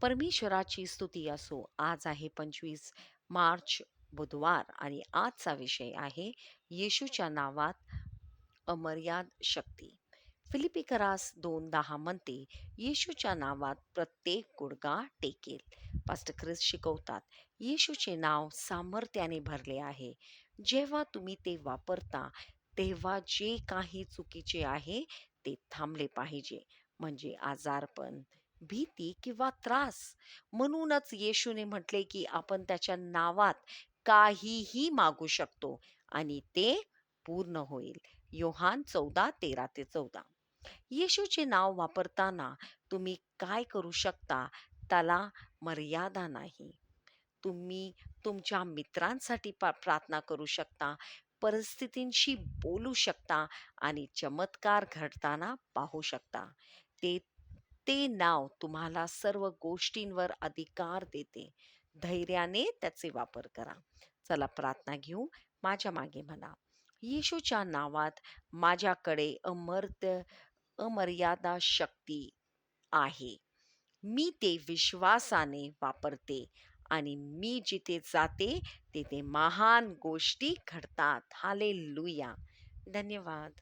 परमेश्वराची स्तुती असो. आज आहे 25 मार्च बुधवार आणि आजचा विषय आहे येशूच्या नावात अमर्याद शक्ती. फिलिपिकरास 2:10 म्हणते, येशूच्या नावात प्रत्येक गुडघा टेकेल. पास्टर ख्रिस शिकवतात, येशूचे नाव सामर्थ्याने भरले आहे. जेव्हा तुम्ही ते वापरता, तेव्हा जे काही चुकीचे आहे ते थांबले पाहिजे. म्हणजे आजारपण, भीती किंवा त्रास. म्हणूनच येशूने म्हटले की आपण त्याच्या नावात काहीही मागू शकतो आणि ते पूर्ण होईल. योहान 14:13-14. येशूचे नाव वापरताना तुम्ही काय करू शकता त्याला मर्यादा नाही. तुम्ही तुमच्या मित्रांसाठी प्रार्थना करू शकता, परिस्थितींशी बोलू शकता आणि चमत्कार घडताना पाहू शकता. ते ते नाव तुम्हाला सर्व गोष्टींवर अधिकार देते. धैर्याने त्याचे वापर करा. चला प्रार्थना घेऊ. माझ्या मागे म्हणा, येशूच्या नावात माझ्याकडे अमर्यादा शक्ती आहे. मी ते विश्वासाने वापरते आणि मी जिथे जाते तिथे महान गोष्टी घडतात. हालेलुया. धन्यवाद.